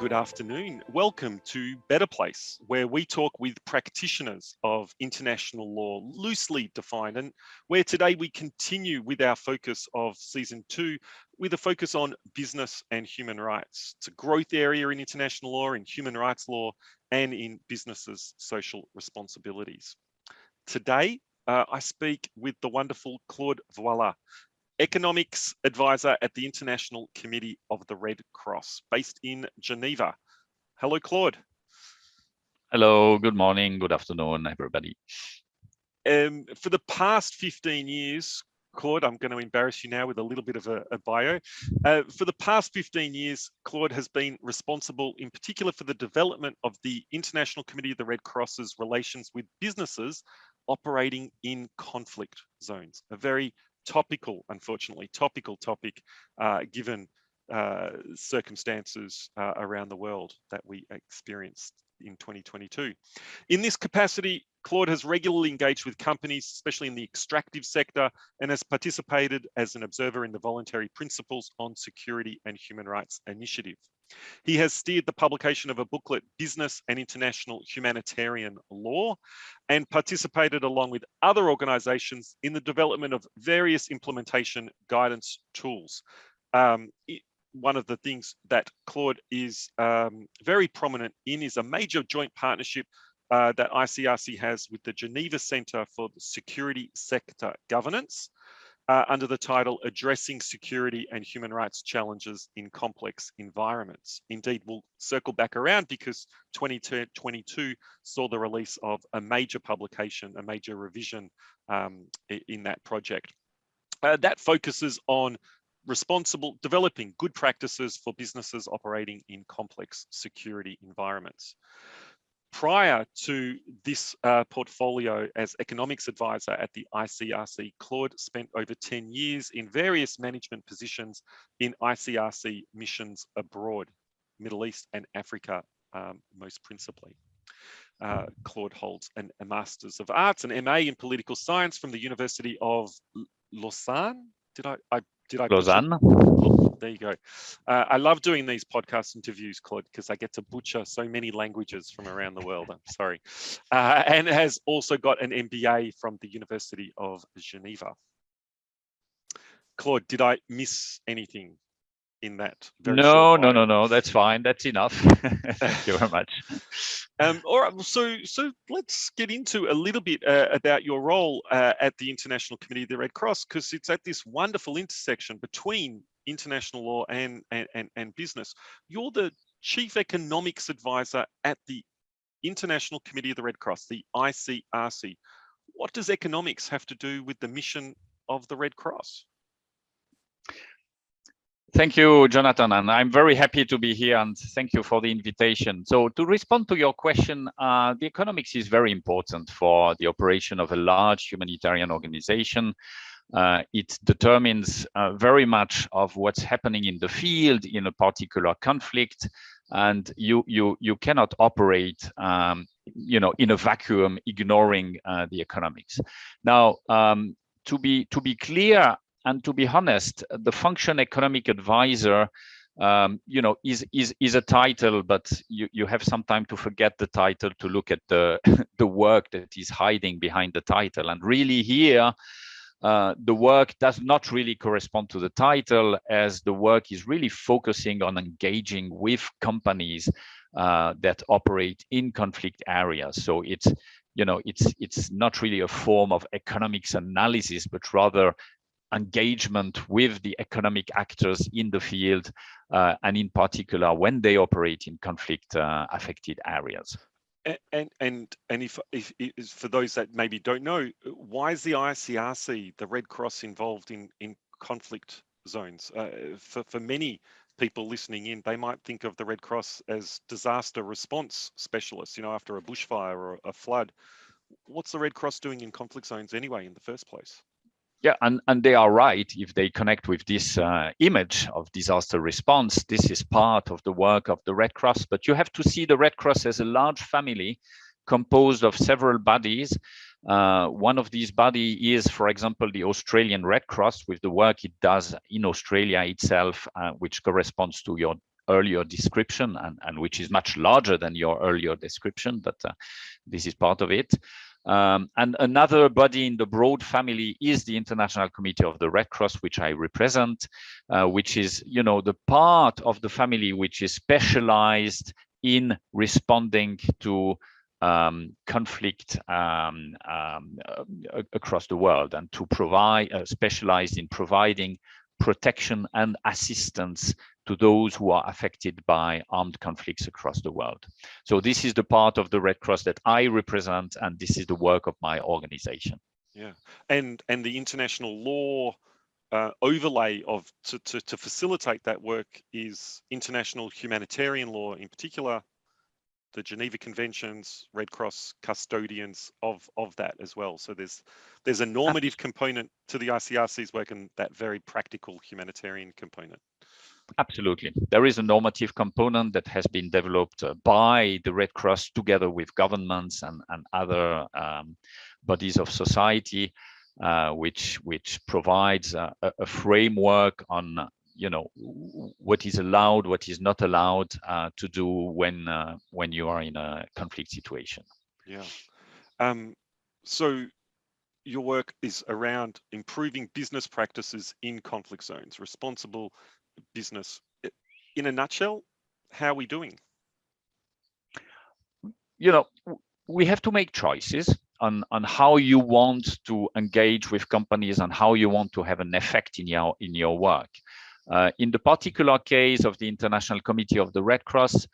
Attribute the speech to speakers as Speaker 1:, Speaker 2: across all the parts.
Speaker 1: good afternoon. Welcome to Better Place, where we talk with practitioners of international law, loosely defined, and where today we continue with our focus of season 2 with a focus on business and human rights. It's a growth area in international law, in human rights law, and in businesses' social responsibilities. Today, I speak with the wonderful Claude Voillat, Economics Advisor at the International Committee of the Red Cross, based in Geneva. Hello, Claude.
Speaker 2: Hello, good morning, good afternoon, everybody.
Speaker 1: For the past 15 years, Claude, I'm going to embarrass you now with a little bit of a bio. For the past 15 years, Claude has been responsible in particular for the development of the International Committee of the Red Cross's relations with businesses operating in conflict zones. A very topical, unfortunately, topical topic given circumstances around the world that we experienced in 2022. In this capacity, Claude has regularly engaged with companies, especially in the extractive sector, and has participated as an observer in the Voluntary Principles on Security and Human Rights initiative. He has steered the publication of a booklet, Business and International Humanitarian Law, and participated along with other organizations in the development of various implementation guidance tools. One of the things that Claude is very prominent in is a major joint partnership that ICRC has with the Geneva Center for the Security Sector Governance under the title Addressing Security and Human Rights Challenges in Complex Environments. Indeed, we'll circle back around because 2022 saw the release of a major publication, a major revision in that project. That focuses on developing good practices for businesses operating in complex security environments. Prior to this portfolio as economics advisor at the ICRC, Claude spent over 10 years in various management positions in ICRC missions abroad, Middle East and Africa, most principally. Claude holds a Master's of Arts, an MA in Political Science from the University of Lausanne. Did I
Speaker 2: Lausanne.
Speaker 1: There you go. I love doing these podcast interviews, Claude, because I get to butcher so many languages from around the world. I'm sorry. And has also got an MBA from the University of Geneva. Claude, did I miss anything in that?
Speaker 2: No, that's fine. That's enough. Thank you very much.
Speaker 1: All right, so let's get into a little bit about your role at the International Committee of the Red Cross, because it's at this wonderful intersection between international law and business. You're the Chief Economics Advisor at the International Committee of the Red Cross, the ICRC. What does economics have to do with the mission of the Red Cross?
Speaker 2: Thank you, Jonathan, and I'm very happy to be here, and thank you for the invitation. So to respond to your question, the economics is very important for the operation of a large humanitarian organization. It determines very much of what's happening in the field in a particular conflict, and you cannot operate in a vacuum ignoring the economics. Now, to be clear and to be honest, the function economic advisor is a title, but you have some time to forget the title to look at the work that is hiding behind the title. And really here, the work does not really correspond to the title, as the work is really focusing on engaging with companies that operate in conflict areas. So it's not really a form of economics analysis, but rather engagement with the economic actors in the field, and in particular when they operate in conflict affected areas.
Speaker 1: And if for those that maybe don't know, why is the ICRC, the Red Cross, involved in conflict zones? For many people listening in, they might think of the Red Cross as disaster response specialists, after a bushfire or a flood. What's the Red Cross doing in conflict zones anyway in the first place?
Speaker 2: Yeah, and they are right if they connect with this image of disaster response. This is part of the work of the Red Cross, but you have to see the Red Cross as a large family composed of several bodies. One of these bodies is, for example, the Australian Red Cross, with the work it does in Australia itself, which corresponds to your earlier description, and which is much larger than your earlier description, but this is part of it. And another body in the broad family is the International Committee of the Red Cross, which I represent, which is, the part of the family which is specialized in responding to conflict across the world, and to provide, specialized in providing protection and assistance to those who are affected by armed conflicts across the world. So this is the part of the Red Cross that I represent, and this is the work of my organization.
Speaker 1: Yeah, and the international law overlay of to facilitate that work is international humanitarian law, in particular the Geneva Conventions, Red Cross custodians of that as well. So there's a normative component to the ICRC's work and that very practical humanitarian component.
Speaker 2: Absolutely. There is a normative component that has been developed by the Red Cross together with governments and other bodies of society, which provides a framework on what is allowed, what is not allowed to do when you are in a conflict situation.
Speaker 1: Yeah. So your work is around improving business practices in conflict zones, responsible business. In a nutshell, how are we doing?
Speaker 2: We have to make choices on how you want to engage with companies and how you want to have an effect in your work. In the particular case of the International Committee of the Red Cross,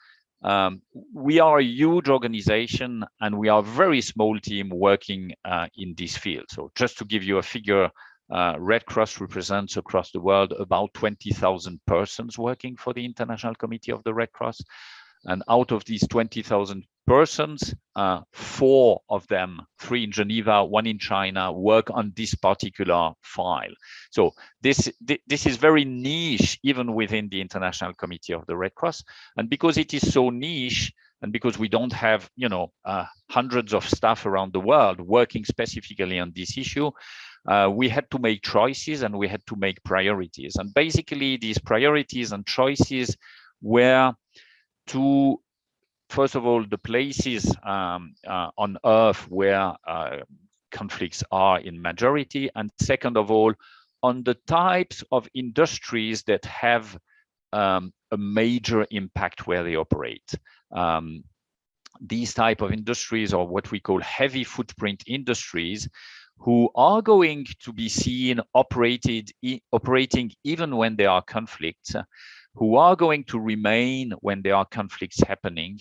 Speaker 2: we are a huge organization and we are a very small team working in this field. So just to give you a figure, Red Cross represents across the world about 20,000 persons working for the International Committee of the Red Cross. And out of these 20,000 persons, 4 of them, 3 in Geneva, 1 in China, work on this particular file. So this is very niche, even within the International Committee of the Red Cross. And because it is so niche, and because we don't have, hundreds of staff around the world working specifically on this issue, we had to make choices and we had to make priorities. And basically, these priorities and choices were to, first of all, the places on Earth where conflicts are in majority, and second of all, on the types of industries that have a major impact where they operate. These type of industries are what we call heavy footprint industries, who are going to be seen operating even when there are conflicts, who are going to remain when there are conflicts happening,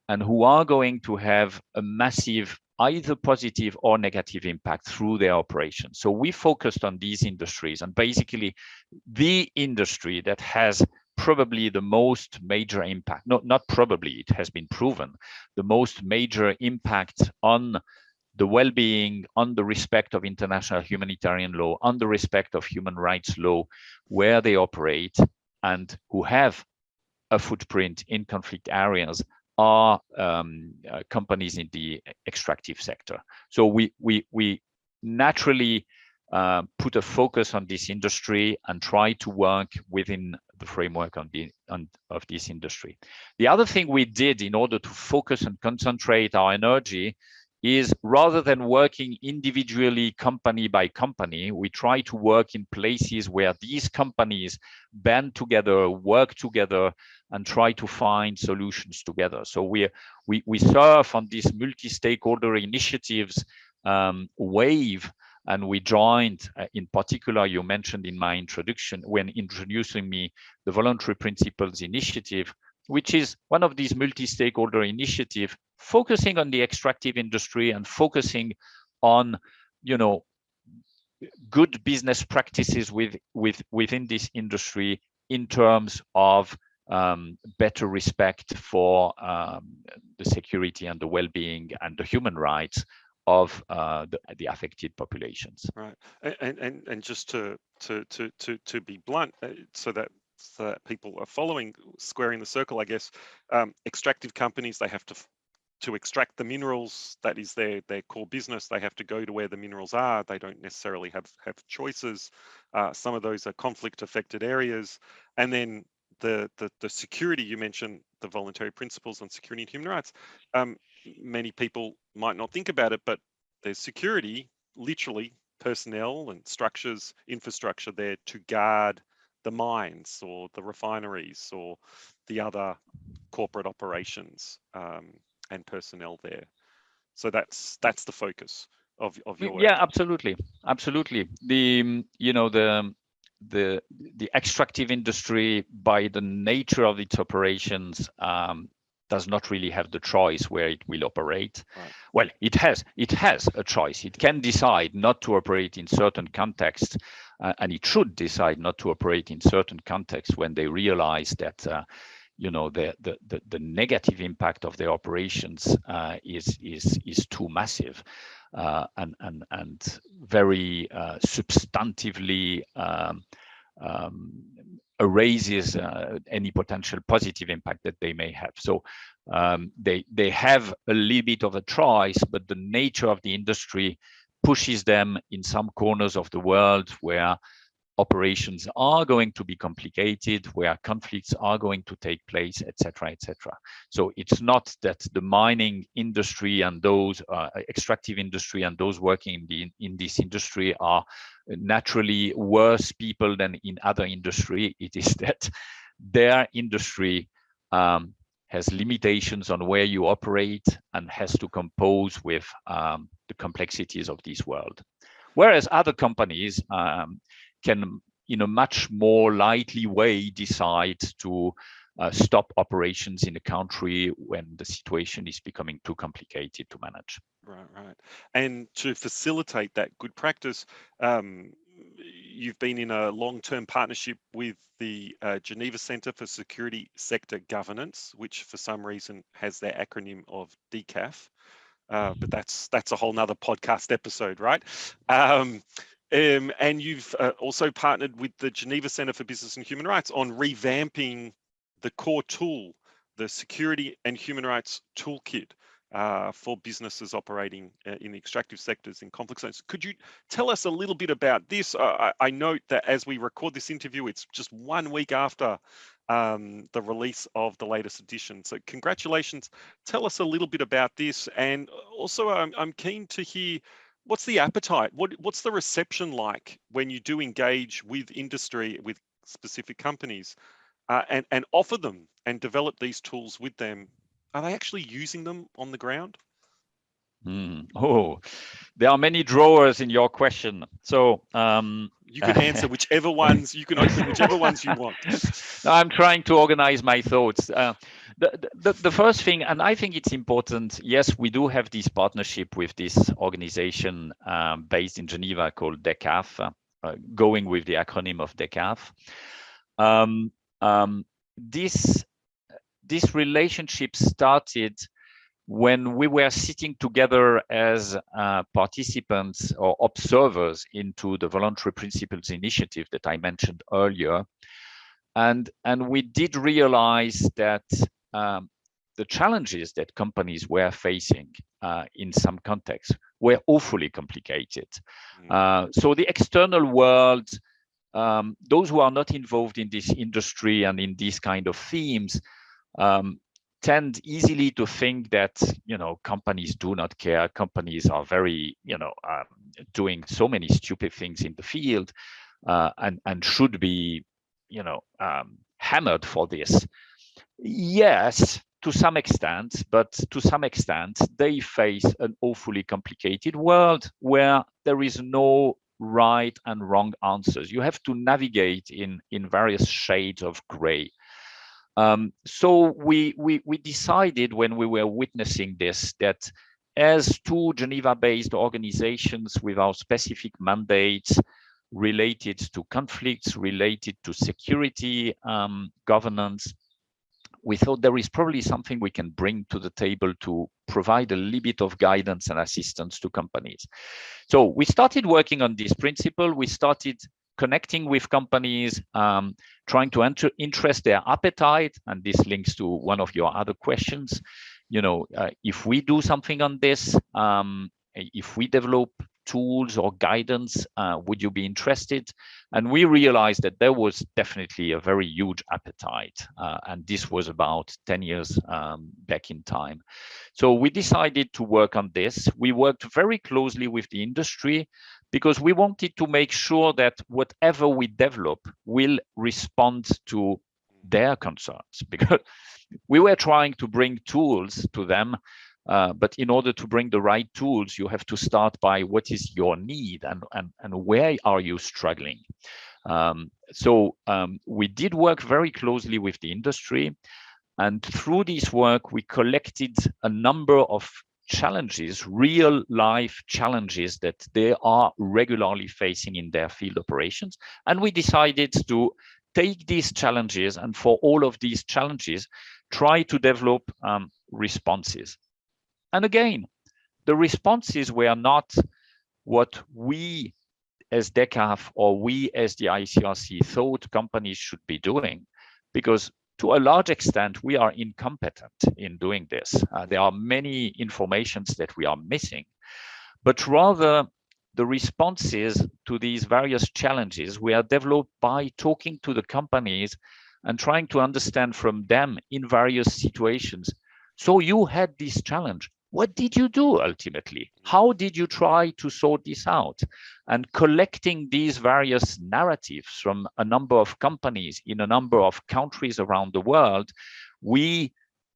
Speaker 2: and who are going to have a massive either positive or negative impact through their operations. So we focused on these industries, and basically the industry that has probably the most major impact, not probably, it has been proven, the most major impact on the well-being, on the respect of international humanitarian law, on the respect of human rights law, where they operate, and who have a footprint in conflict areas are companies in the extractive sector. So we naturally put a focus on this industry and try to work within the framework of this industry. The other thing we did in order to focus and concentrate our energy is, rather than working individually company by company, we try to work in places where these companies band together, work together, and try to find solutions together. So we surf on this multi-stakeholder initiatives wave, and we joined, in particular, you mentioned in my introduction, when introducing me, the Voluntary Principles initiative, which is one of these multi-stakeholder initiatives focusing on the extractive industry and focusing on, good business practices within this industry in terms of better respect for the security and the well-being and the human rights of the affected populations.
Speaker 1: Right, and just to be blunt, so that people are following, squaring the circle, I guess, extractive companies, they have to extract the minerals. That is their core business. They have to go to where the minerals are. They don't necessarily have choices. Some of those are conflict affected areas, and then the security, you mentioned the voluntary principles on security and human rights. Many people might not think about it, but there's security, literally personnel and structures, infrastructure there to guard the mines or the refineries or the other corporate operations, and personnel there. So that's the focus of your work.
Speaker 2: Yeah, absolutely. The the extractive industry, by the nature of its operations, does not really have the choice where it will operate.
Speaker 1: Right.
Speaker 2: Well, it has a choice. It can decide not to operate in certain contexts, and it should decide not to operate in certain contexts when they realize that the negative impact of their operations is too massive, and very substantively erases any potential positive impact that they may have. So they have a little bit of a choice, but the nature of the industry pushes them in some corners of the world where operations are going to be complicated, where conflicts are going to take place, etc., etc. So it's not that the mining industry and those extractive industry and those working in this industry are naturally worse people than in other industry. It is that their industry has limitations on where you operate and has to compose with the complexities of this world. Whereas other companies can, in a much more lightly way, decide to stop operations in a country when the situation is becoming too complicated to manage.
Speaker 1: Right. And to facilitate that good practice, you've been in a long-term partnership with the Geneva Center for Security Sector Governance, which for some reason has their acronym of DCAF. But that's a whole nother podcast episode, right? And you've also partnered with the Geneva Center for Business and Human Rights on revamping the core tool, the Security and Human Rights Toolkit for businesses operating in the extractive sectors in conflict zones. Could you tell us a little bit about this? I note that as we record this interview, it's just 1 week after the release of the latest edition. So congratulations. Tell us a little bit about this. And also I'm keen to hear, what's the appetite? What's the reception like when you do engage with industry, with specific companies, and offer them and develop these tools with them? Are they actually using them on the ground?
Speaker 2: Oh, there are many drawers in your question. So
Speaker 1: you can answer whichever ones, you can open whichever ones you want.
Speaker 2: No, I'm trying to organize my thoughts. The first thing, and I think it's important, yes, we do have this partnership with this organization based in Geneva called DCAF, going with the acronym of DCAF. This relationship started when we were sitting together as participants or observers into the Voluntary Principles initiative that I mentioned earlier. And we did realize that the challenges that companies were facing in some contexts were awfully complicated. So the external world, those who are not involved in this industry and in these kind of themes, tend easily to think that companies do not care. Companies are very doing so many stupid things in the field, and should be hammered for this. Yes, to some extent, but to some extent they face an awfully complicated world where there is no right and wrong answers. You have to navigate in various shades of gray. So we decided when we were witnessing this that as two Geneva-based organizations with our specific mandates related to conflicts, related to security, governance, we thought there is probably something we can bring to the table to provide a little bit of guidance and assistance to companies. So we started working on this principle. We started connecting with companies, trying to interest their appetite, and this links to one of your other questions. If we do something on this, if we develop tools or guidance? Would you be interested? And we realized that there was definitely a very huge appetite. And this was about 10 years back in time. So we decided to work on this. We worked very closely with the industry because we wanted to make sure that whatever we develop will respond to their concerns, because we were trying to bring tools to them. But in order to bring the right tools, you have to start by what is your need and where are you struggling. So we did work very closely with the industry. And through this work, we collected a number of challenges, real life challenges that they are regularly facing in their field operations. And we decided to take these challenges and for all of these challenges, try to develop responses. And again, the responses were not what we as DECAF or we as the ICRC thought companies should be doing, because to a large extent, we are incompetent in doing this. There are many informations that we are missing, but rather the responses to these various challenges were developed by talking to the companies and trying to understand from them in various situations. So you had this challenge. What did you do ultimately? How did you try to sort this out? And collecting these various narratives from a number of companies in a number of countries around the world, we,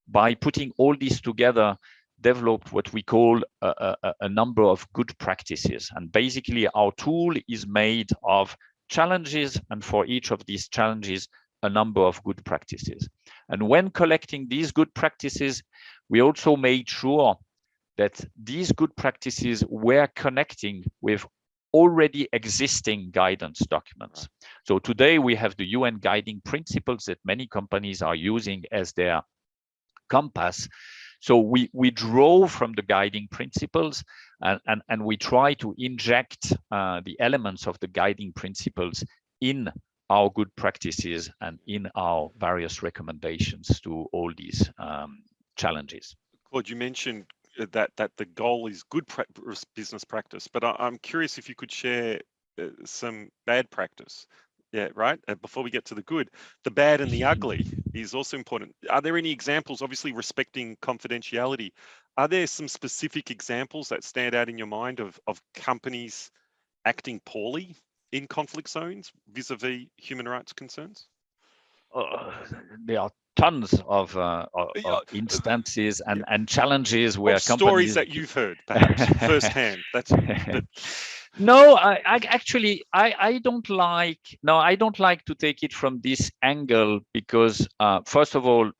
Speaker 2: by putting all this together, developed what we call a number of good practices. And basically our tool is made of challenges, and for each of these challenges, a number of good practices. And when collecting these good practices, we also made sure that these good practices were connecting with already existing guidance documents. So today we have the UN guiding principles that many companies are using as their compass. So we draw from the guiding principles and we try to inject the elements of the guiding principles in our good practices and in our various recommendations to all these challenges.
Speaker 1: Claude, you mentioned that the goal is good business practice, but I'm curious if you could share some bad practice. Yeah, right. Before we get to the good, the bad and the ugly is also important. Are there any examples, obviously respecting confidentiality, are there some specific examples that stand out in your mind of companies acting poorly in conflict zones vis-a-vis human rights concerns?
Speaker 2: There are tons of instances and challenges where companies...
Speaker 1: Stories that you've heard, perhaps, firsthand.
Speaker 2: No, I don't like to take it from this angle because, first of all,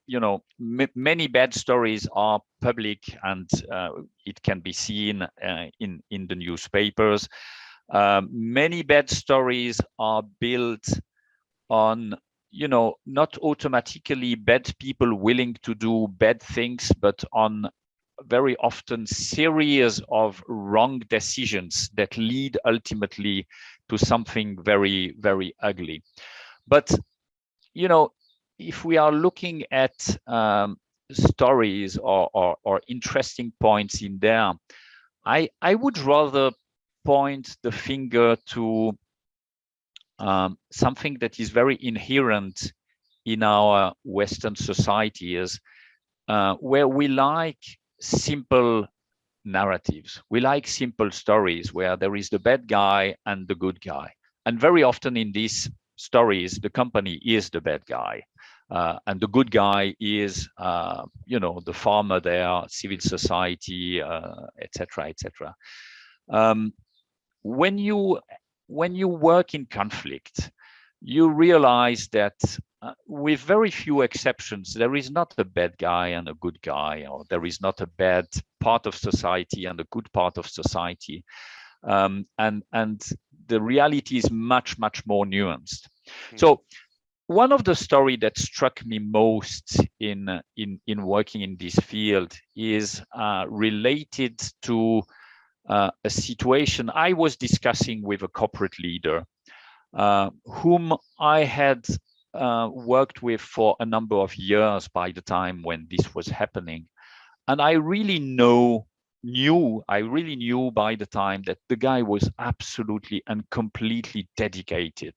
Speaker 2: many bad stories are public and it can be seen in the newspapers. Many bad stories are built on, not automatically bad people willing to do bad things, but on very often series of wrong decisions that lead ultimately to something very, very ugly. But, if we are looking at stories or interesting points in there, I would rather point the finger to something that is very inherent in our Western societies, where we like simple narratives. We like simple stories where there is the bad guy and the good guy. And very often in these stories, the company is the bad guy. And the good guy is, the farmer there, civil society, etc., etc. When you work in conflict, you realize that with very few exceptions, there is not a bad guy and a good guy, or there is not a bad part of society and a good part of society. And the reality is much, much more nuanced. So one of the stories that struck me most in working in this field is related to a situation I was discussing with a corporate leader whom I had worked with for a number of years by the time when this was happening. And I really know really knew by the time that the guy was absolutely and completely dedicated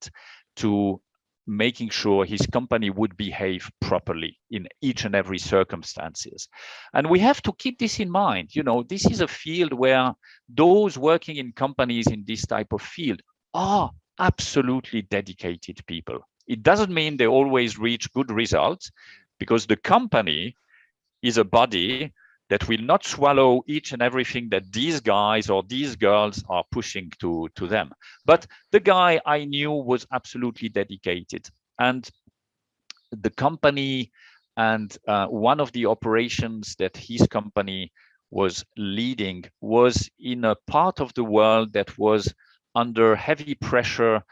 Speaker 2: to making sure his company would behave properly in each and every circumstances. And we have to keep this in mind. This is a field where those working in companies in this type of field are absolutely dedicated people. It doesn't mean they always reach good results, because the company is a body that will not swallow each and everything that these guys or these girls are pushing to them. But the guy I knew was absolutely dedicated. And the company and one of the operations that his company was leading was in a part of the world that was under heavy pressure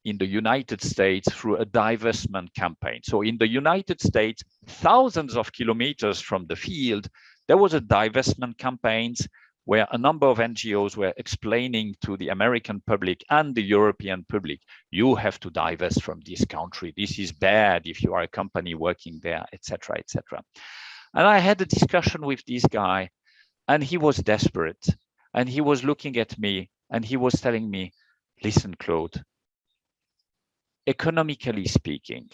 Speaker 2: in the United States through a divestment campaign. So in the United States, thousands of kilometers from the field, there was a divestment campaigns where a number of NGOs were explaining to the American public and the European public, you have to divest from this country. This is bad if you are a company working there, etc., etc. And I had a discussion with this guy, and he was desperate. And he was looking at me and he was telling me, listen, Claude, economically speaking,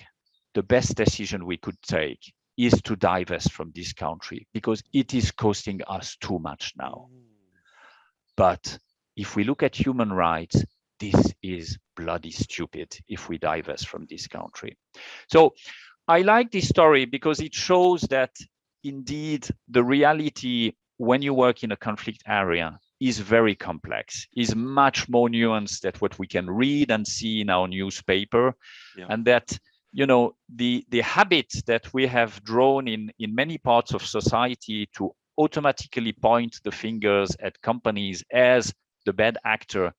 Speaker 2: the best decision we could take is to divest from this country because it is costing us too much now. But if we look at human rights, this is bloody stupid if we divest from this country. So I like this story because it shows that indeed the reality when you work in a conflict area is very complex, is much more nuanced than what we can read and see in our newspaper. Yeah. And that, the habit that we have drawn in many parts of society to automatically point the fingers at companies as the bad actor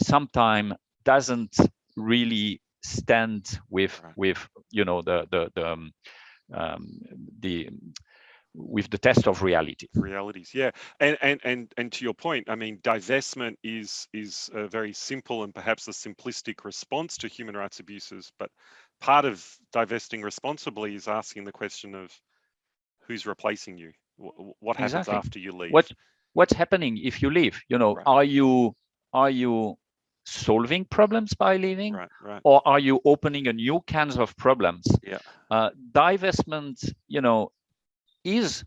Speaker 2: sometimes doesn't really stand with with the test of realities.
Speaker 1: Yeah. And to your point, I mean, divestment is a very simple and perhaps a simplistic response to human rights abuses, but part of divesting responsibly is asking the question of who's replacing you. What happens after you leave?
Speaker 2: What's happening if you leave? Right. Are you solving problems by leaving, right. Or are you opening a new cans of problems?
Speaker 1: Yeah.
Speaker 2: Divestment, is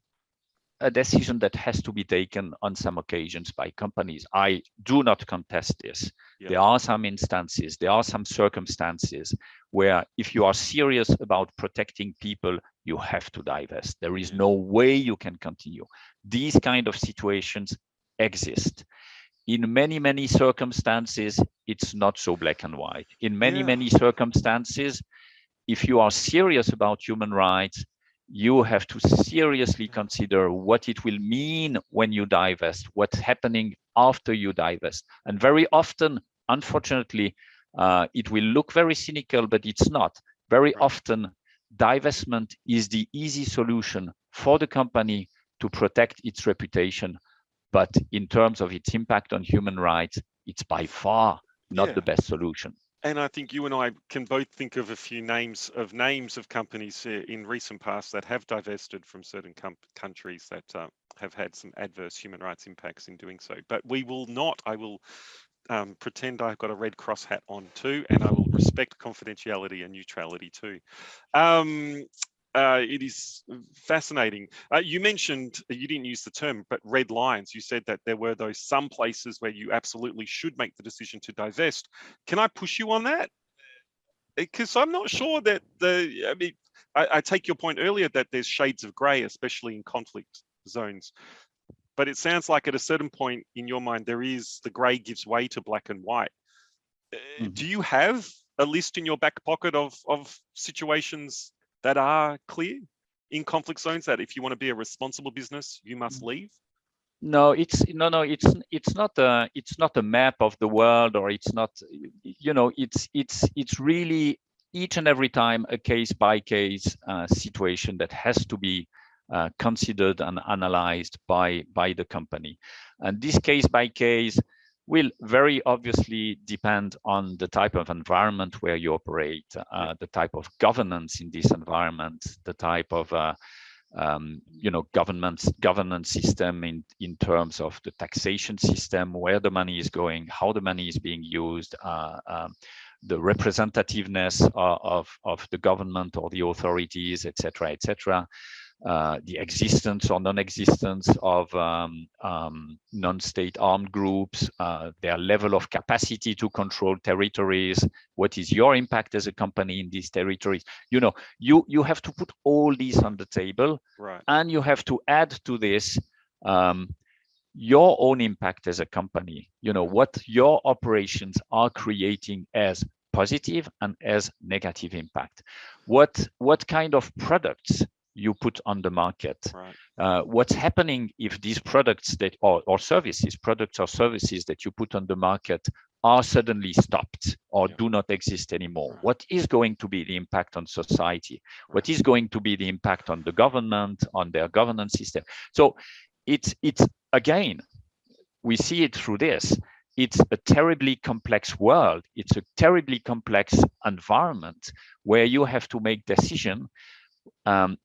Speaker 2: a decision that has to be taken on some occasions by companies. I do not contest this. Yeah. There are some instances, there are some circumstances where if you are serious about protecting people, you have to divest. There is no way you can continue. These kind of situations exist. In many, many circumstances, it's not so black and white. In many, many circumstances, if you are serious about human rights, you have to seriously consider what it will mean when you divest, what's happening after you divest. And very often, unfortunately, it will look very cynical, but it's not. Very often, divestment is the easy solution for the company to protect its reputation. But in terms of its impact on human rights, it's by far not the best solution.
Speaker 1: And I think you and I can both think of a few names of companies in recent past that have divested from certain countries that have had some adverse human rights impacts in doing so. But we will not. I will pretend I've got a Red Cross hat on too, and I will respect confidentiality and neutrality too. It is fascinating. You mentioned, you didn't use the term, but red lines. You said that there were some places where you absolutely should make the decision to divest. Can I push you on that? Because I'm not sure that I take your point earlier that there's shades of gray, especially in conflict zones. But it sounds like at a certain point in your mind, the gray gives way to black and white. Do you have a list in your back pocket of situations that are clear in conflict zones that if you want to be a responsible business, you must leave?
Speaker 2: No, it's not a map of the world, or it's not, it's really each and every time a case by case situation that has to be considered and analyzed by the company. And this case by case will very obviously depend on the type of environment where you operate, the type of governance in this environment, the type of governance system in terms of the taxation system, where the money is going, how the money is being used, the representativeness of the government or the authorities, etc., etc. The existence or non-existence of non-state armed groups, their level of capacity to control territories, what is your impact as a company in these territories. You have to put all these on the table,
Speaker 1: right,
Speaker 2: and you have to add to this your own impact as a company, what your operations are creating as positive and as negative impact. What kind of products you put on the market,
Speaker 1: right.
Speaker 2: What's happening if these products that or services, products or services that you put on the market are suddenly stopped or do not exist anymore.
Speaker 1: Right.
Speaker 2: What is going to be the impact on society?
Speaker 1: Right.
Speaker 2: What is going to be the impact on the government, on their governance system? So it's again, we see it through this. It's a terribly complex world. It's a terribly complex environment where you have to make decisions. And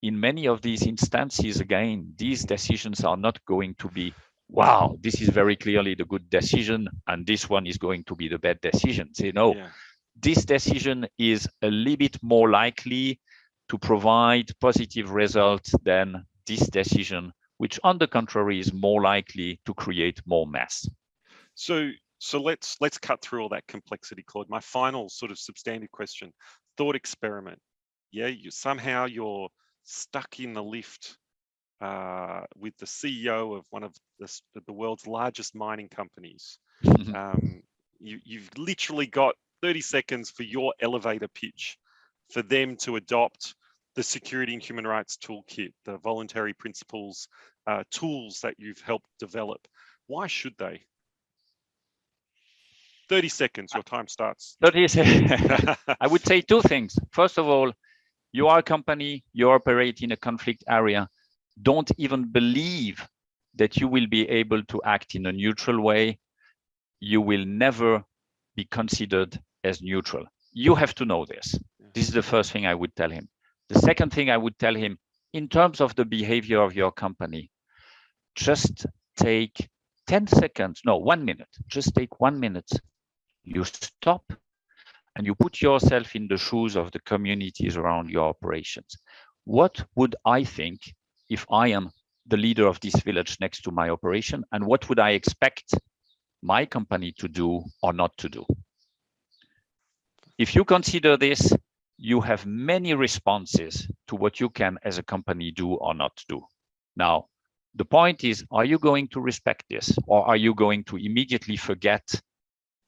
Speaker 2: in many of these instances, again, these decisions are not going to be, wow, this is very clearly the good decision, and this one is going to be the bad decision. This decision is a little bit more likely to provide positive results than this decision, which on the contrary is more likely to create more mess.
Speaker 1: So let's cut through all that complexity, Claude. My final sort of substantive question, thought experiment. Yeah, you're stuck in the lift with the CEO of one of the world's largest mining companies. You've literally got 30 seconds for your elevator pitch for them to adopt the Security and Human Rights Toolkit, the Voluntary Principles tools that you've helped develop. Why should they? 30 seconds, your time starts.
Speaker 2: 30 seconds. I would say two things. First of all, you are a company, you operate in a conflict area. Don't even believe that you will be able to act in a neutral way. You will never be considered as neutral. You have to know this. This is the first thing I would tell him. The second thing I would tell him, in terms of the behavior of your company, just take 10 seconds, no, 1 minute. Just take 1 minute. You stop and you put yourself in the shoes of the communities around your operations. What would I think if I am the leader of this village next to my operation, and what would I expect my company to do or not to do? If you consider this, you have many responses to what you can as a company do or not do. Now, the point is, are you going to respect this, or are you going to immediately forget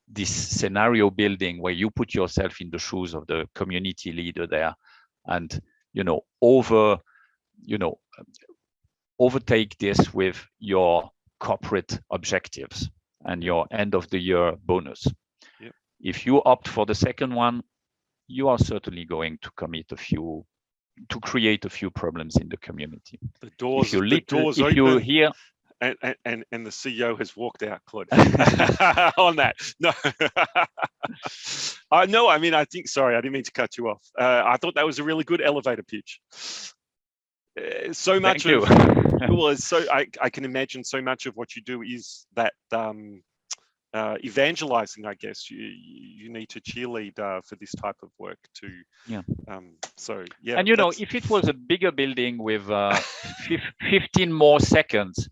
Speaker 2: this scenario building where you put yourself in the shoes of the community leader there and overtake this with your corporate objectives and your end of the year bonus?
Speaker 1: Yep.
Speaker 2: If you opt for the second one, you are certainly going to create a few problems in the community.
Speaker 1: The doors open. And the CEO has walked out, Claude, on that. No, no, I mean, I think, sorry, I didn't mean to cut you off. I thought that was a really good elevator pitch. So much of it was, so I can imagine so much of what you do is that evangelizing, I guess. You need to cheerlead for this type of work too. So yeah.
Speaker 2: And if it was a bigger building with 15 more seconds,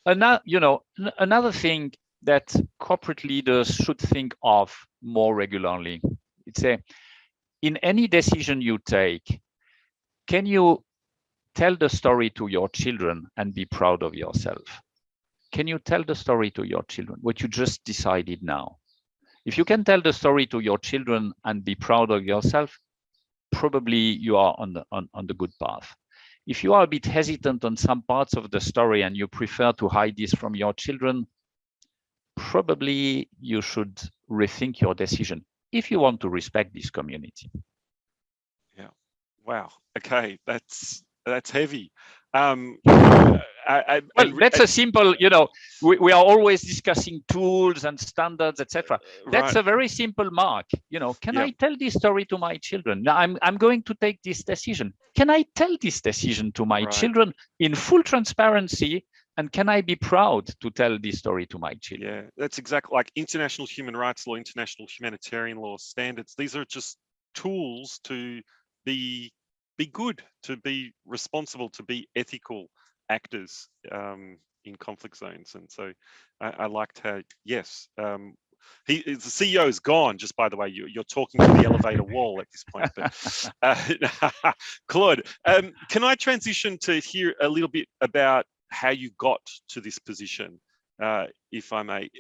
Speaker 2: another thing that corporate leaders should think of more regularly, it's in any decision you take, can you tell the story to your children and be proud of yourself? Can you tell the story to your children, what you just decided now? If you can tell the story to your children and be proud of yourself, probably you are on the good path. If you are a bit hesitant on some parts of the story and you prefer to hide this from your children, probably you should rethink your decision if you want to respect this community.
Speaker 1: Yeah. Wow. Okay. That's heavy.
Speaker 2: Well, that's a simple, we are always discussing tools and standards, etc. That's
Speaker 1: right.
Speaker 2: a very simple mark. Can I tell this story to my children? Now, I'm going to take this decision. Can I tell this decision to my children in full transparency? And can I be proud to tell this story to my children?
Speaker 1: Yeah, that's exactly like international human rights law, international humanitarian law standards. These are just tools to be good, to be responsible, to be ethical actors in conflict zones. And so I liked how, yes, the CEO is gone, just by the way. You're talking to the elevator wall at this point. But Claude, can I transition to hear a little bit about how you got to this position, if I may?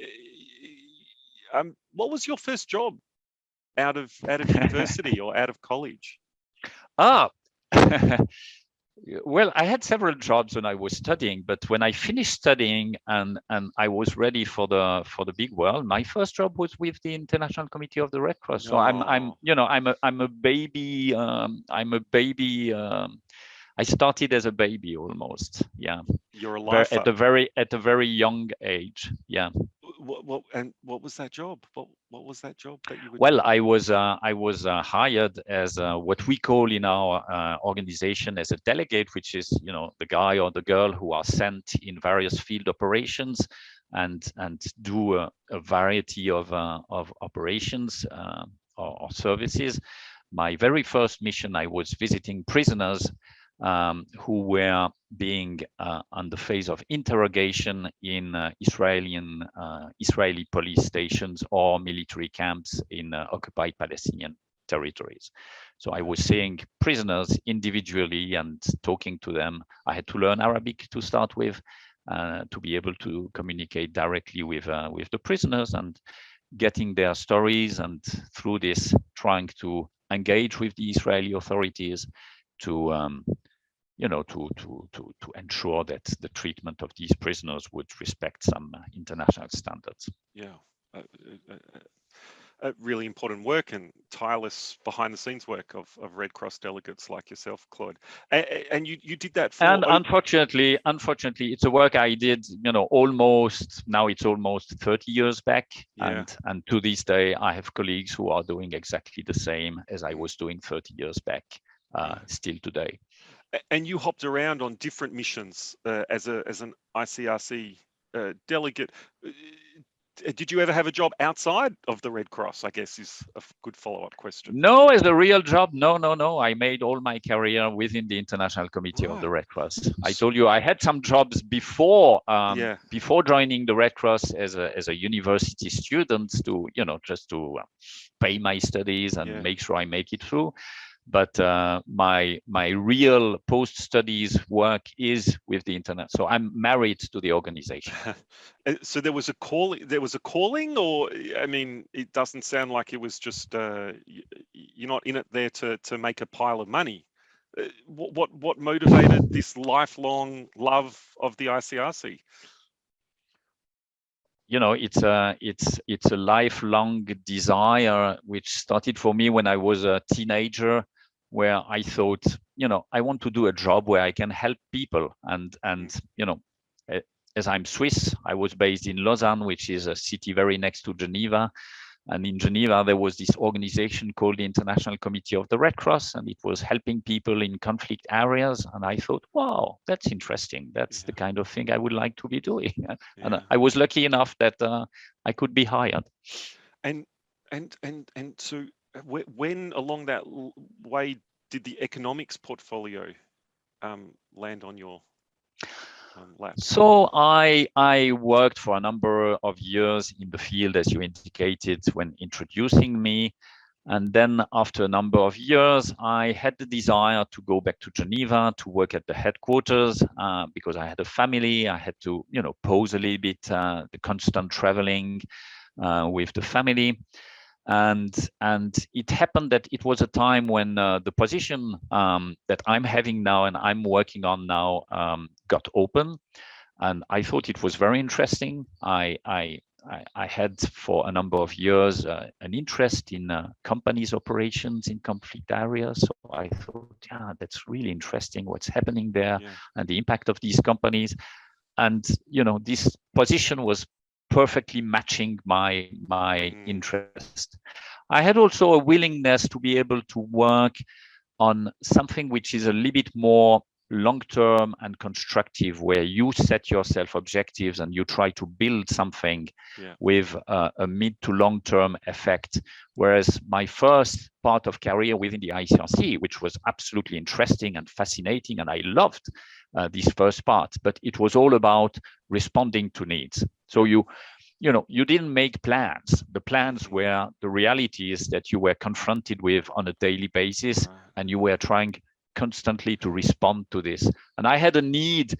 Speaker 1: What was your first job out of university or out of college?
Speaker 2: Well, I had several jobs when I was studying, but when I finished studying and I was ready for the big world, my first job was with the International Committee of the Red Cross. So I'm a baby. I started as a baby almost. Yeah.
Speaker 1: You're a lifer.
Speaker 2: At a very young age. Yeah.
Speaker 1: What was that job? What was that job that you were
Speaker 2: Well, I was hired as what we call in our organization as a delegate, which is the guy or the girl who are sent in various field operations and do a variety of operations or services. My very first mission, I was visiting prisoners who were being on the phase of interrogation in Israeli police stations or military camps in occupied Palestinian territories. So I was seeing prisoners individually and talking to them. I had to learn Arabic to start with, to be able to communicate directly with the prisoners and getting their stories, and through this trying to engage with the Israeli authorities to ensure that the treatment of these prisoners would respect some international standards.
Speaker 1: Yeah, really important work and tireless behind-the-scenes work of Red Cross delegates like yourself, Claude. And you did that for.
Speaker 2: And unfortunately, it's a work I did, almost 30 years back.
Speaker 1: Yeah.
Speaker 2: And to this day, I have colleagues who are doing exactly the same as I was doing 30 years back, still today.
Speaker 1: And you hopped around on different missions as an ICRC delegate. Did you ever have a job outside of the Red Cross, I guess, is a good follow-up question.
Speaker 2: No, as a real job, no. I made all my career within the International Committee of the Red Cross. I told you I had some jobs before joining the Red Cross as a university student to, just to pay my studies and make sure I make it through. But my real post-studies work is with the internet. So I'm married to the organization.
Speaker 1: So there was a calling, or I mean, it doesn't sound like it was just you're not in it there to make a pile of money. What motivated this lifelong love of the ICRC?
Speaker 2: It's a lifelong desire which started for me when I was a teenager, where I thought, I want to do a job where I can help people. And as I'm Swiss, I was based in Lausanne, which is a city very next to Geneva. And in Geneva, there was this organization called the International Committee of the Red Cross, and it was helping people in conflict areas. And I thought, wow, that's interesting. That's the kind of thing I would like to be doing. And I was lucky enough that I could be hired.
Speaker 1: And so when along that way did the economics portfolio land on your lap?
Speaker 2: So I worked for a number of years in the field, as you indicated when introducing me. And then after a number of years, I had the desire to go back to Geneva to work at the headquarters because I had a family. I had to, pause a little bit the constant traveling with the family. And it happened that it was a time when the position that I'm having now and I'm working on now got open, and I thought it was very interesting. I I had for a number of years an interest in companies' operations in conflict areas. So I thought, yeah, that's really interesting what's happening there and the impact of these companies. And this position was perfectly matching my interest. I had also a willingness to be able to work on something which is a little bit more long-term and constructive, where you set yourself objectives and you try to build something with a mid to long-term effect. Whereas my first part of career within the ICRC, which was absolutely interesting and fascinating, and I loved this first part, but it was all about responding to needs. So you didn't make plans. The plans were the realities that you were confronted with on a daily basis, and you were trying constantly to respond to this. And I had a need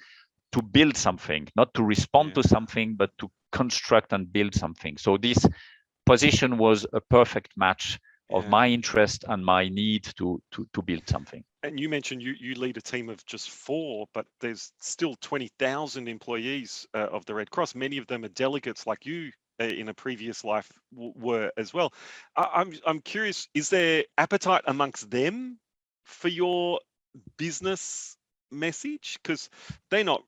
Speaker 2: to build something, not to respond to something, but to construct and build something. So this position was a perfect match of my interest and my need to build something.
Speaker 1: And you mentioned you lead a team of just 4, but there's still 20,000 employees of the Red Cross. Many of them are delegates like you in a previous life were as well. I'm curious, is there appetite amongst them for your business message? Because they're not,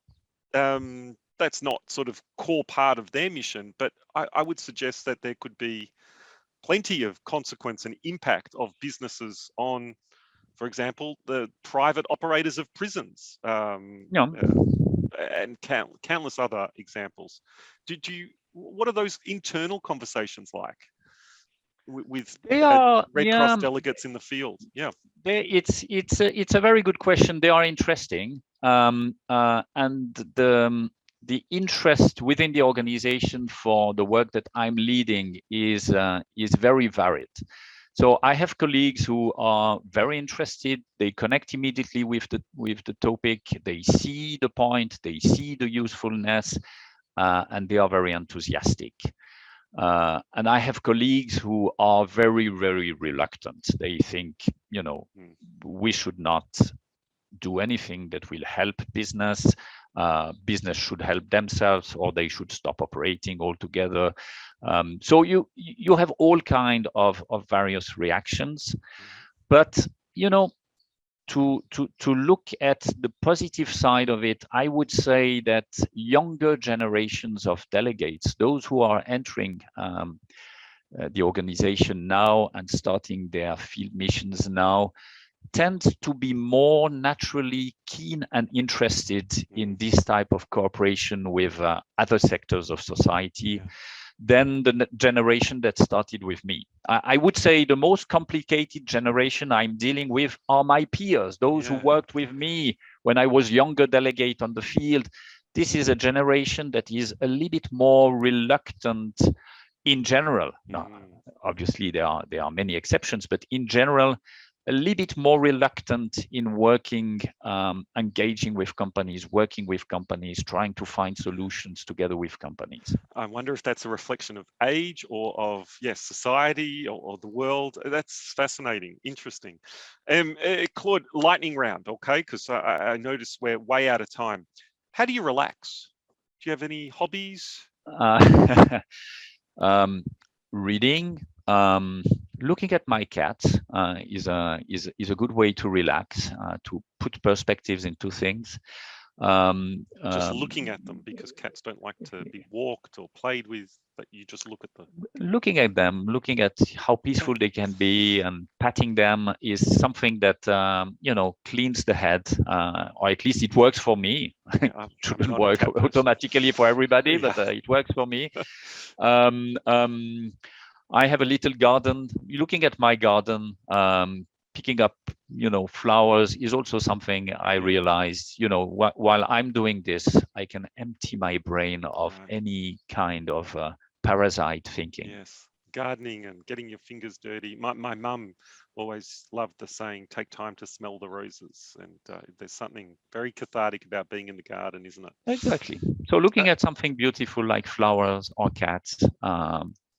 Speaker 1: that's not sort of core part of their mission, but I would suggest that there could be plenty of consequence and impact of businesses on, for example, the private operators of prisons, and countless other examples. What are those internal conversations like with Red Cross delegates in the field? Yeah,
Speaker 2: it's a very good question. They are interesting, and the interest within the organization for the work that I'm leading is very varied. So I have colleagues who are very interested. They connect immediately with the topic. They see the point. They see the usefulness, and they are very enthusiastic. And I have colleagues who are very, very reluctant. They think, we should not do anything that will help business. Business should help themselves, or they should stop operating altogether. So you have all kind of various reactions, but to look at the positive side of it, I would say that younger generations of delegates, those who are entering the organization now and starting their field missions now, tend to be more naturally keen and interested in this type of cooperation with other sectors of society than the generation that started with me. I would say the most complicated generation I'm dealing with are my peers, those who worked with me when I was younger delegate on the field. This is a generation that is a little bit more reluctant in general. Now, obviously there are many exceptions, but in general, a little bit more reluctant in working, engaging with companies, working with companies, trying to find solutions together with companies.
Speaker 1: I wonder if that's a reflection of age or of, society or the world. That's fascinating, interesting. Claude, lightning round, okay? Because I notice we're way out of time. How do you relax? Do you have any hobbies?
Speaker 2: Reading. Looking at my cat is a good way to relax, to put perspectives into things.
Speaker 1: Just looking at them, because cats don't like to be walked or played with, but you just look at them.
Speaker 2: Looking at them, looking at how peaceful they can be, and patting them is something that cleans the head, or at least it works for me. It shouldn't work automatically for everybody, but it works for me. I have a little garden. Looking at my garden, picking up, flowers is also something I realized, while I'm doing this, I can empty my brain of any kind of parasite thinking.
Speaker 1: Yes, gardening and getting your fingers dirty. My mum always loved the saying, take time to smell the roses. And there's something very cathartic about being in the garden, isn't it?
Speaker 2: Exactly. So looking at something beautiful like flowers or cats,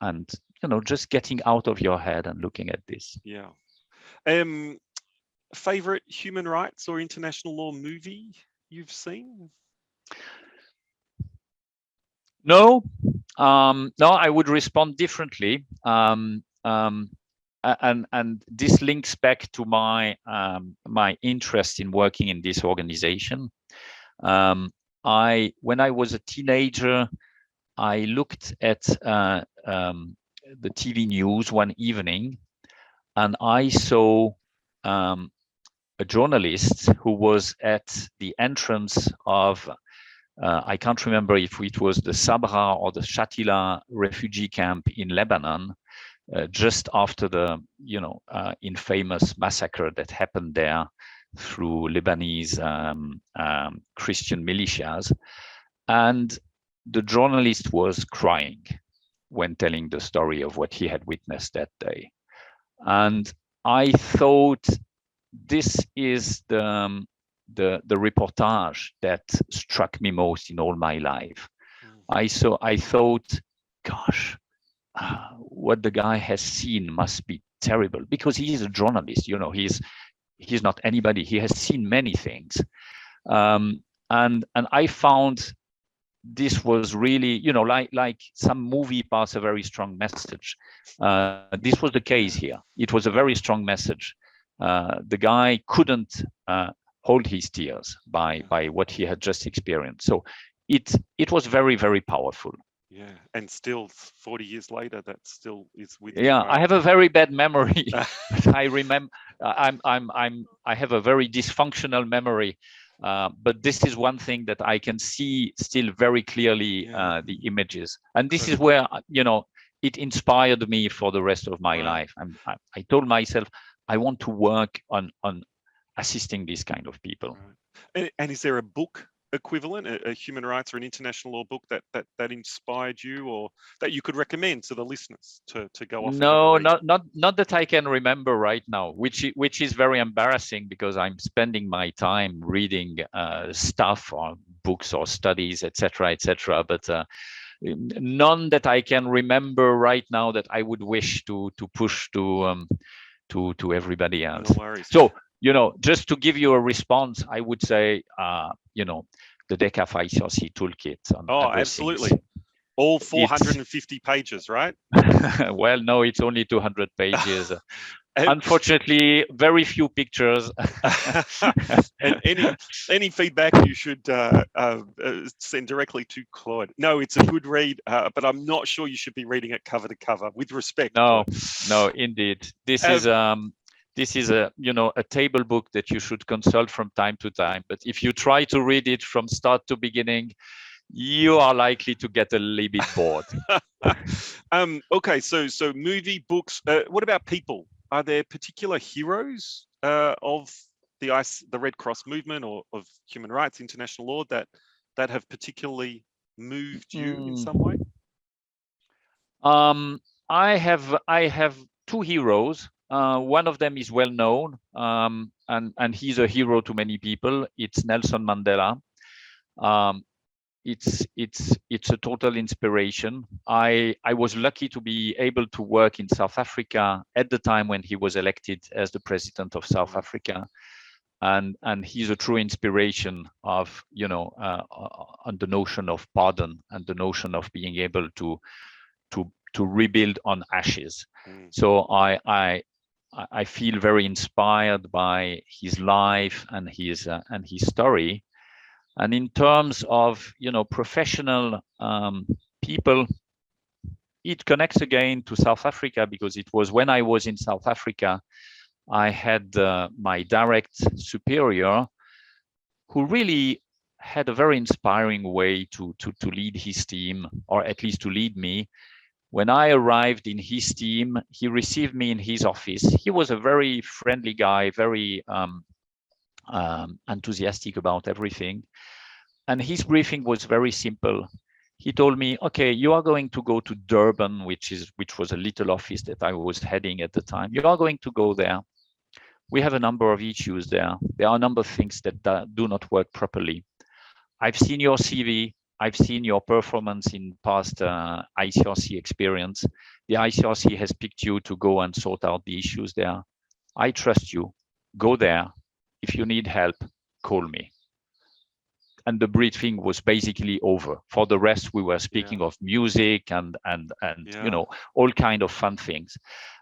Speaker 2: and just getting out of your head and looking at this.
Speaker 1: Yeah. Favorite human rights or international law movie you've seen?
Speaker 2: No, No, I would respond differently. And this links back to my my interest in working in this organization. When I was a teenager, I looked at the TV news one evening, and I saw a journalist who was at the entrance of I can't remember if it was the Sabra or the Shatila refugee camp in Lebanon, just after the infamous massacre that happened there through Lebanese Christian militias. And the journalist was crying when telling the story of what he had witnessed that day. And I thought, this is the reportage that struck me most in all my life. I thought, gosh, what the guy has seen must be terrible, because he is a journalist. He's not anybody. He has seen many things, and I found this was really, like some movie pass a very strong message. This was the case here. It was a very strong message. The guy couldn't hold his tears by what he had just experienced. So it was very, very powerful.
Speaker 1: Yeah, and still 40 years later, that still is with
Speaker 2: you. Yeah,
Speaker 1: right?
Speaker 2: I have a very bad memory. I remember I have a very dysfunctional memory. But this is one thing that I can see still very clearly, the images. And this is where, it inspired me for the rest of my life. I told myself, I want to work on assisting these kind of people.
Speaker 1: And is there a book equivalent, a human rights or an international law book that inspired you, or that you could recommend to the listeners to go off?
Speaker 2: No, not that I can remember right now, which is very embarrassing, because I'm spending my time reading stuff or books or studies, etc., but none that I can remember right now that I would wish to push to everybody else.
Speaker 1: No worries.
Speaker 2: So, just to give you a response, I would say, the DECAF ICRC toolkit.
Speaker 1: Absolutely. All 450 pages, right?
Speaker 2: Well, no, it's only 200 pages. Unfortunately, very few pictures.
Speaker 1: And any feedback you should send directly to Claude. No, it's a good read, but I'm not sure you should be reading it cover to cover, with respect.
Speaker 2: No, indeed. This is a a table book that you should consult from time to time. But if you try to read it from start to beginning, you are likely to get a little bit bored.
Speaker 1: Okay, so movie, books. What about people? Are there particular heroes of the Red Cross movement or of human rights, international law that have particularly moved you in some way?
Speaker 2: I have two heroes. One of them is well known, and he's a hero to many people. It's Nelson Mandela. It's a total inspiration. I was lucky to be able to work in South Africa at the time when he was elected as the president of South Africa, and he's a true inspiration of on the notion of pardon and the notion of being able to rebuild on ashes. So I feel very inspired by his life and his story. And in terms of professional people, it connects again to South Africa, because it was when I was in South Africa, I had my direct superior, who really had a very inspiring way to lead his team, or at least to lead me. When I arrived in his team, he received me in his office. He was a very friendly guy, very enthusiastic about everything. And his briefing was very simple. He told me, okay, you are going to go to Durban, which was a little office that I was heading at the time. You are going to go there. We have a number of issues there. There are a number of things that do not work properly. I've seen your CV. I've seen your performance in past ICRC experience. The ICRC has picked you to go and sort out the issues there. I trust you. Go there. If you need help, call me. the briefing was basically over. For the rest, we were speaking of music and you know, all kind of fun things.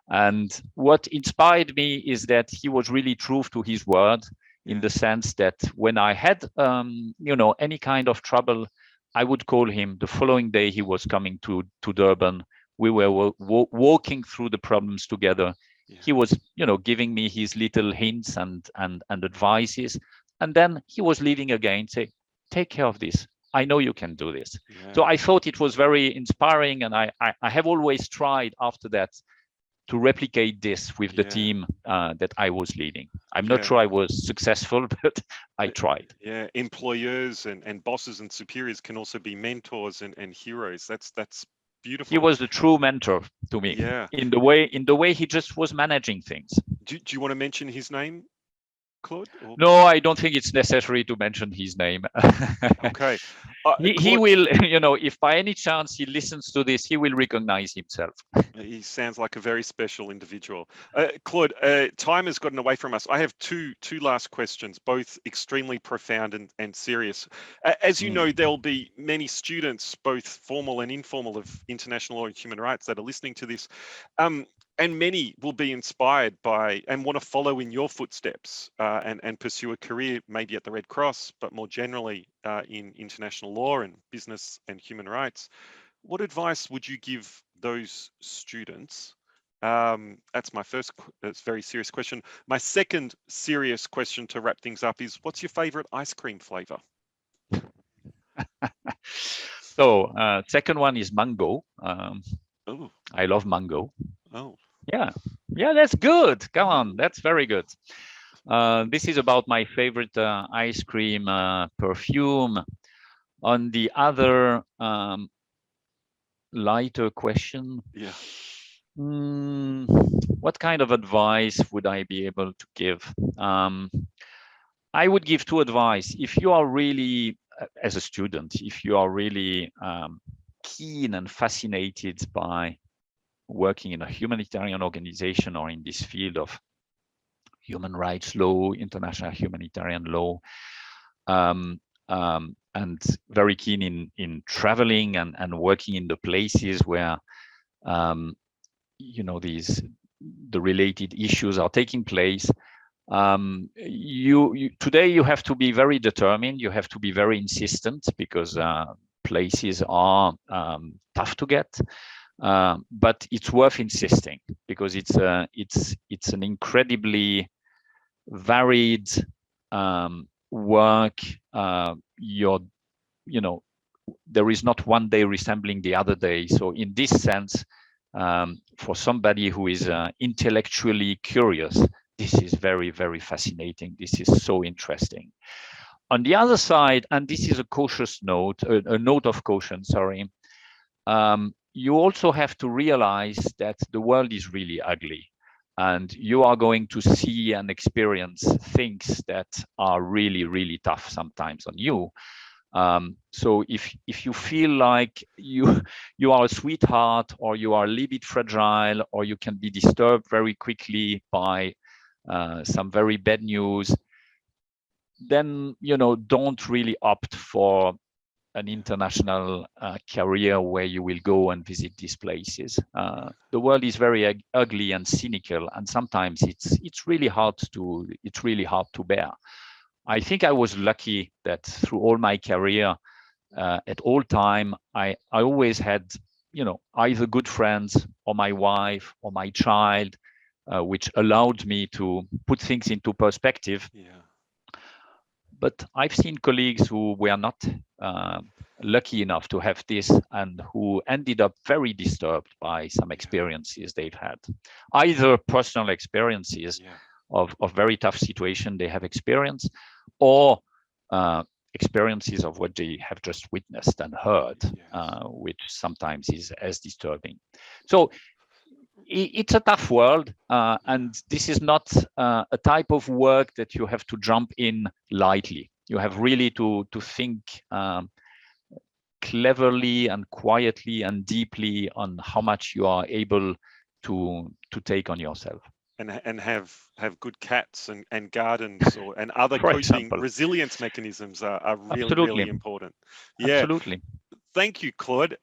Speaker 2: And what inspired me is that he was really true to his word, in the sense that when I had you know, any kind of trouble, I would call him. The following day, he was coming to Durban. We were walking through the problems together. He was, you know, giving me his little hints and advices, and then he was leaving again, say, take care of this. I know you can do this. So I thought it was very inspiring, and I have always tried after that to replicate this with the team that I was leading. I'm not sure I was successful, but I tried.
Speaker 1: Yeah, employers and bosses and superiors can also be mentors and heroes. That's beautiful.
Speaker 2: He was the true mentor to me. In the way he just was managing things.
Speaker 1: Do you want to mention his name, Claude? Or?
Speaker 2: No, I don't think it's necessary to mention his name.
Speaker 1: Okay.
Speaker 2: He will, you know, if by any chance he listens to this, he will recognize himself.
Speaker 1: He sounds like a very special individual. Claude, time has gotten away from us. I have two last questions, both extremely profound and serious. As you know, there'll be many students, both formal and informal, of international law and human rights that are listening to this. And many will be inspired by and want to follow in your footsteps and pursue a career maybe at the Red Cross, but more generally in international law and business and human rights. What advice would you give those students? That's my first, that's very serious question. My second serious question to wrap things up is, what's your favorite ice cream flavor?
Speaker 2: So second one is mango. I love mango.
Speaker 1: Oh.
Speaker 2: Yeah, that's good. Come on, that's very good. This is about my favorite ice cream perfume. On the other lighter question, what kind of advice would I be able to give? I would give two advice. If you are really, as a student, if you are really keen and fascinated by working in a humanitarian organization or in this field of human rights law, international humanitarian law, and very keen in traveling and working in the places where you know, the related issues are taking place. Today you have to be very determined. You have to be very insistent, because places are tough to get. But it's worth insisting, because it's an incredibly varied work. You know, there is not one day resembling the other day. So in this sense, for somebody who is intellectually curious, this is very, very fascinating. This is so interesting. On the other side, and this is a cautious note, a note of caution, sorry, you also have to realize that the world is really ugly, and you are going to see and experience things that are really, really tough sometimes on you. So if you feel like you are a sweetheart, or you are a little bit fragile, or you can be disturbed very quickly by some very bad news, then, you know, don't really opt for an international career where you will go and visit these places. The world is very ugly and cynical, and sometimes it's really hard to bear. I think I was lucky that through all my career, at all time, I always had, you know, either good friends or my wife or my child, which allowed me to put things into perspective. But I've seen colleagues who were not lucky enough to have this, and who ended up very disturbed by some experiences they've had, either personal experiences of very tough situation they have experienced, or experiences of what they have just witnessed and heard, which sometimes is as disturbing. So it's a tough world, and this is not a type of work that you have to jump in lightly. You have really to think cleverly and quietly and deeply on how much you are able to take on yourself.
Speaker 1: and have good cats and gardens and other
Speaker 2: For
Speaker 1: coping
Speaker 2: example.
Speaker 1: resilience mechanisms are really,
Speaker 2: Absolutely.
Speaker 1: really important. Yeah.
Speaker 2: Absolutely.
Speaker 1: Thank you, Claude.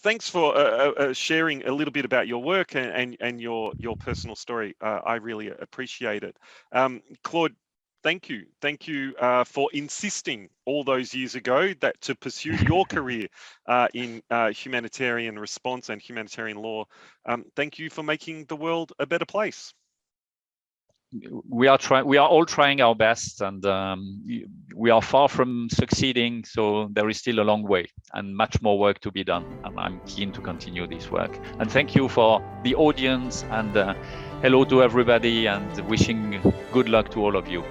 Speaker 1: Thanks for sharing a little bit about your work and your personal story. I really appreciate it. Claude, thank you. Thank you for insisting all those years ago that to pursue your career in humanitarian response and humanitarian law. Thank you for making the world a better place.
Speaker 2: We are all trying our best, and we are far from succeeding, so there is still a long way and much more work to be done, and I'm keen to continue this work. And thank you for the audience, and hello to everybody, and wishing good luck to all of you.